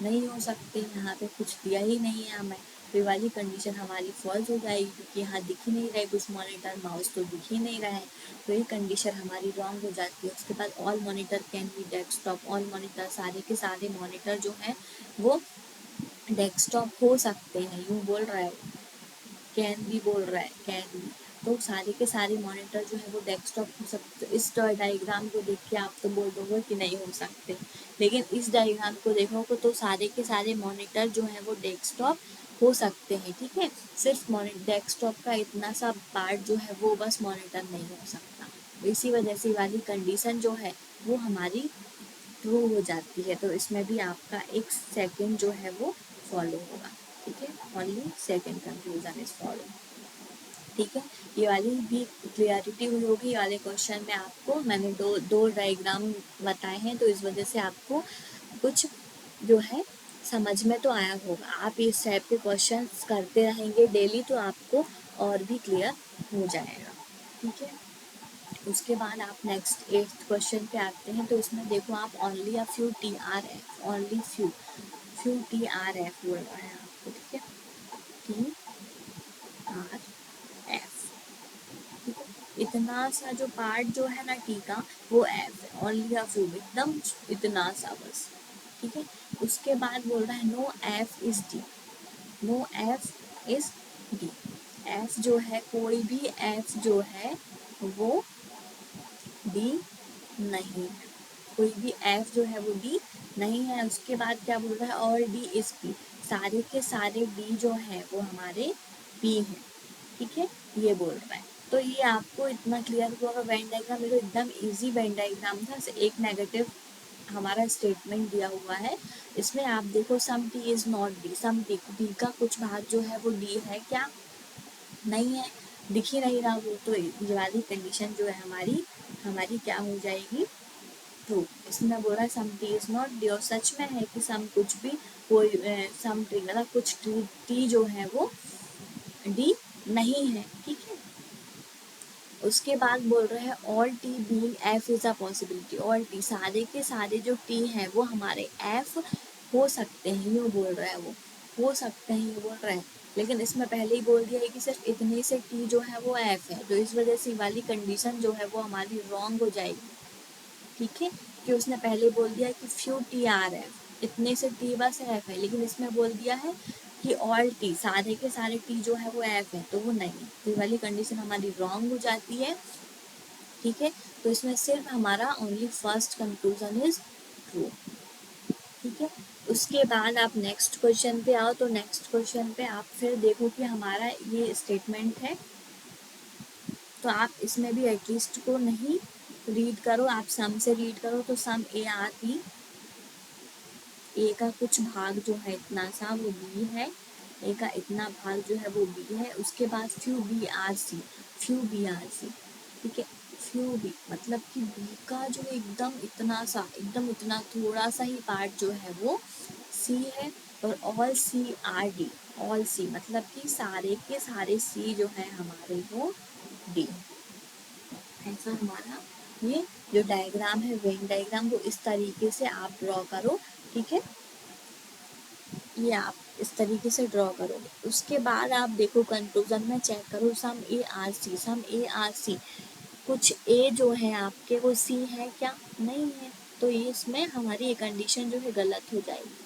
नहीं हो सकते, यहाँ पे कुछ दिया ही नहीं है हमें, तो ये वाली कंडीशन हमारी फॉल्स हो जाएगी क्योंकि यहाँ दिख ही नहीं रहे कुछ मॉनिटर माउस, तो दिख ही नहीं रहा है, तो ये कंडीशन हमारी रॉन्ग हो जाती है। उसके बाद all monitor can B desktop, all monitor सारे के सारे मॉनिटर जो हैं वो डेस्कटॉप हो सकते हैं, यूँ बोल रहा है, कैन भी बोल रहा है, कैन भी, तो सारे के सारे मॉनिटर जो है वो डेस्कटॉप हो सकते। तो इस डायग्राम को देख के आप तो बोल दोगे कि नहीं हो सकते, लेकिन इस डायग्राम को देखोगे तो सारे के सारे मॉनिटर जो है वो डेस्कटॉप हो सकते हैं। ठीक है, सिर्फ डेस्कटॉप का इतना सा पार्ट जो है वो बस मॉनिटर नहीं हो सकता, इसी वजह से वाली कंडीशन जो है वो हमारी ट्रू हो जाती है। तो इसमें भी आपका एक सेकंड जो है वो फॉलो होगा। ठीक है, only second conclusion is follow. ठीक है, ये वाली भी क्लियरिटी हुई होगी। ये वाले क्वेश्चन में आपको मैंने दो डायग्राम बताए हैं, तो इस वजह से आपको कुछ जो है समझ में तो आया होगा। आप इस टाइप के क्वेश्चंस करते रहेंगे डेली, तो आपको और भी क्लियर हो जाएगा। ठीक है, उसके बाद आप नेक्स्ट 8th क्वेश्चन पे आते हैं। तो इसमें देखो आप only a few TRF, only few TRF बोल रहा है आपको। ठीक है, TRF, इतना सा जो पार्ट जो है ना टी का, वो एफ है, ओनली अ फ्यू, एकदम इतना सा बस। ठीक है, उसके बाद बोल रहा है no F is D, no F is D. F जो है, कोई भी एफ जो है वो डी नहीं है, कोई भी एफ जो है वो डी नहीं है। उसके बाद क्या बोल रहा है, और डी इज पी, सारे के सारे डी जो है वो हमारे पी हैं। ठीक है, ये बोल रहा है। तो ये आपको इतना क्लियर हुआ होगा। वेन डायग्राम देखो एकदम इजी वेन डायग्राम था। एक नेगेटिव हमारा स्टेटमेंट दिया हुआ है, इसमें आप देखो some T is not D, some D का कुछ भाग जो है वो डी है क्या, नहीं है, दिख ही नहीं रहा वो। तो ये वाली कंडीशन जो है हमारी हमारी क्या हो जाएगी, ट्रू। इसमें बोल रहा है सम टी इज नॉट डी, और सच में है कि सम कुछ भी, कोई सम टी मतलब कुछ टी जो है वो डी नहीं है। ठीक है, उसके बाद बोल रहे हैं all T being F is a possibility, all T, सारे के सारे जो टी हैं वो हमारे एफ हो सकते हैं, ये बोल रहा है वो, हो सकते हैं ये बोल रहा है। लेकिन इसमें पहले ही बोल दिया है कि सिर्फ इतने से टी जो है वो एफ है, तो इस वजह से वाली कंडीशन जो है वो हमारी रॉन्ग हो जाएगी। ठीक है, कि उसने पहले बोल दिया कि फ्यू टी आर है, इतने से टी बस एफ है, लेकिन इसमें बोल दिया है कि ऑल टी, सारे के सारे टी जो है वो एफ है, तो वो नहीं है। तो ये वाली कंडीशन हमारी रॉन्ग हो जाती है। ठीक है, तो इसमें सिर्फ हमारा only first conclusion is true. ठीक है, उसके बाद आप नेक्स्ट क्वेश्चन पे आओ। तो नेक्स्ट क्वेश्चन पे आप फिर देखो कि हमारा ये स्टेटमेंट है, तो आप इसमें भी एटलीस्ट को नहीं रीड करो, आप सम से रीड करो। तो सम ए आर बी, ए का कुछ भाग जो है इतना सा वो बी है, ए का इतना भाग जो है वो बी है। उसके बाद few B are C, few B are C. ठीक है, फ्यू बी मतलब कि बी का जो एकदम इतना सा, एकदम इतना थोड़ा सा ही पार्ट जो है वो सी है। और all C are D, all C मतलब कि सारे के सारे सी जो है हमारे वो डी। ऐसा हमारा ये जो डायग्राम है, वेन डायग्राम, वो इस तरीके से आप ड्रॉ करो। ठीक है, ये आप इस तरीके से ड्रॉ करोगे। उसके बाद आप देखो कंक्लूजन में चेक करो, सम A R C, some A R C, कुछ ए जो है आपके वो सी है क्या, नहीं है। तो ये इसमें हमारी ये कंडीशन जो है गलत हो जाएगी।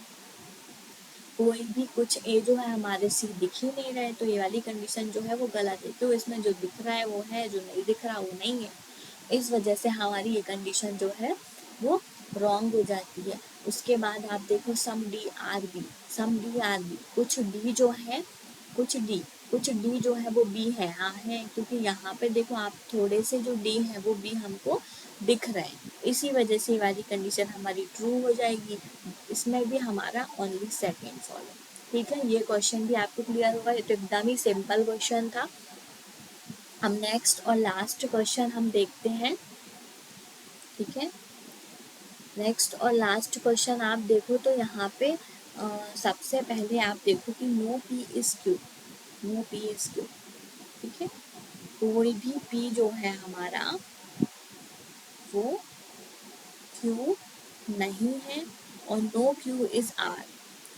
कोई भी कुछ ए जो है हमारे सी दिख ही नहीं रहे, तो ये वाली कंडीशन जो है वो गलत है। तो इसमें जो दिख रहा है वो है, जो नहीं दिख रहा वो नहीं है। इस वजह से हमारी ये कंडीशन जो है वो रॉन्ग हो जाती है। उसके बाद आप देखो सम डी आर बी, सम डी आर बी, कुछ डी जो है, कुछ डी जो है वो बी है, हाँ है, क्योंकि यहाँ पे देखो आप थोड़े से जो डी है वो बी हमको दिख रहे हैं, इसी वजह से वाली कंडीशन हमारी ट्रू हो जाएगी। इसमें भी हमारा ओनली सेकेंड फॉलो। ठीक है, ये क्वेश्चन भी आपको क्लियर होगा, ये तो एकदम ही सिंपल क्वेश्चन था। हम नेक्स्ट और लास्ट क्वेश्चन हम देखते हैं। ठीक है, नेक्स्ट और लास्ट क्वेश्चन आप देखो तो यहाँ पे सबसे पहले आप देखो कि no P is Q, no P is Q. ठीक है, कोई भी पी जो है हमारा वो क्यू नहीं है, और नो क्यू इज आर,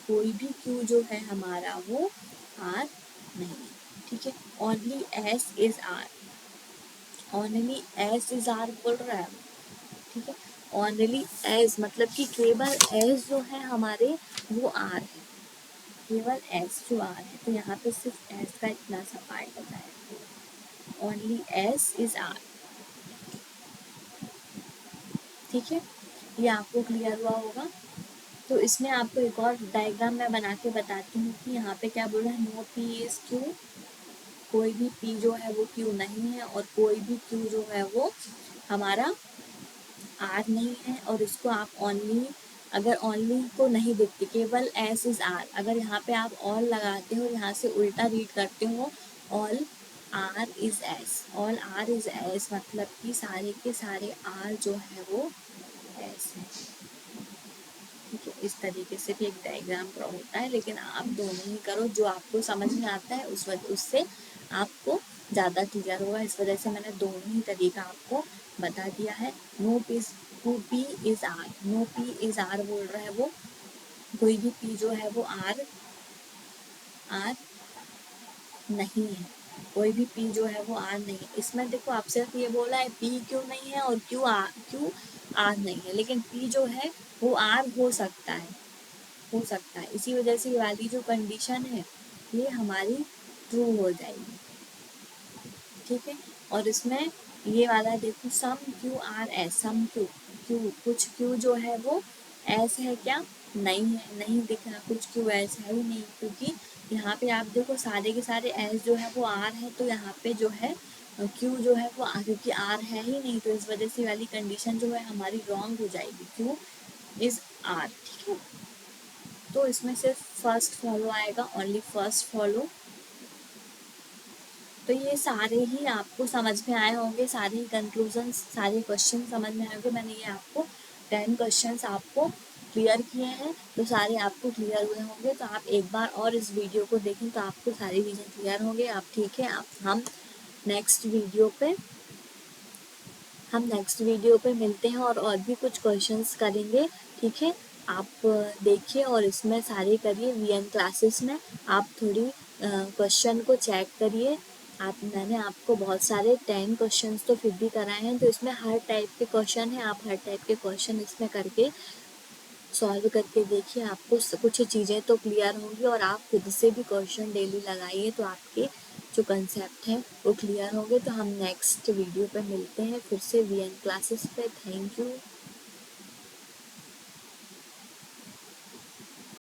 कोई भी क्यू जो है हमारा वो आर नहीं है। ठीक है, only S is R, only S is R बोल रहा है। ठीक है, ओनली एस मतलब कि केवल एस जो है हमारे वो आर है, केवल एस जो आर है। तो यहाँ पे सिर्फ एस का इतना सा पार्ट होता है, ओनली एस इज आर। ठीक है, ये आपको क्लियर हुआ होगा। तो इसमें आपको एक और डायग्राम मैं बना के बताती हूँ कि यहाँ पे क्या बोल रहा है, नो पी इज क्यू, कोई भी पी जो है वो क्यू नहीं है, और कोई भी क्यू जो है वो हमारा आर नहीं है। और इसको आप ओनली, अगर ओनली को नहीं देखते, केवल एस इज आर, अगर यहाँ पे आप ऑल लगाते हो, यहाँ से उल्टा रीड करते हो all R is S, all R is S मतलब कि सारे के सारे आर जो है वो एस है। ठीक है, इस तरीके से भी एक डायग्राम ड्रॉ होता है, लेकिन आप दोनों ही करो, जो आपको समझ में आता है उससे आपको ज़्यादा क्लियर होगा। इस वजह से मैंने दोनों ही तरीका आपको बता दिया है। No P is R, no P is R बोल रहा है वो, कोई भी पी जो है वो आर आर नहीं है, कोई भी पी जो है वो आर नहीं है। इसमें देखो आप सिर्फ ये बोला है पी क्यों नहीं है और क्यों आर नहीं है, लेकिन पी जो है वो आर हो सकता है, हो सकता है। इसी वजह से ये वाली जो कंडीशन है ये हमारी ट्रू हो जाएगी। ठीक है, और इसमें ये वाला देखो सम क्यू आर एस, सम क्यू क्यू कुछ क्यू जो है वो एस है क्या, नहीं है, नहीं दिख रहा कुछ क्यू एस है ही नहीं, क्योंकि यहाँ पे आप देखो सारे के सारे एस जो है वो आर है, तो यहाँ पे जो है क्यू जो है वो क्योंकि आर है ही नहीं, तो इस वजह से वाली कंडीशन जो है हमारी रॉन्ग हो जाएगी, क्यू इज आर। ठीक है, तो इसमें सिर्फ फर्स्ट फॉलो आएगा, ओनली फर्स्ट फॉलो। तो ये सारे ही आपको समझ में आए होंगे, सारे ही कंक्लूजन, सारे क्वेश्चन समझ में आए होंगे। मैंने ये आपको 10 क्वेश्चंस आपको क्लियर किए हैं, तो सारे आपको क्लियर हुए होंगे। तो आप एक बार और इस वीडियो को देखें तो आपको सारी चीज़ें क्लियर होंगे। आप ठीक है, आप नेक्स्ट वीडियो पे हम नेक्स्ट वीडियो पे मिलते हैं और भी कुछ क्वेश्चंस करेंगे। ठीक है, आप देखिए और इसमें सारे करिए, वीएन क्लासेस में आप थोड़ी क्वेश्चन को चेक करिए। मैंने आपको बहुत सारे 10 क्वेश्चंस तो फिर भी कराए हैं, तो इसमें हर टाइप के क्वेश्चन हैं, आप हर टाइप के क्वेश्चन इसमें करके सॉल्व करके देखिए, आपको कुछ चीज़ें तो क्लियर होंगी। और आप खुद से भी क्वेश्चन डेली लगाइए, तो आपके जो कंसेप्ट हैं वो क्लियर होंगे। तो हम नेक्स्ट वीडियो पे मिलते हैं फिर से वीएन क्लासेस पे। Thank you.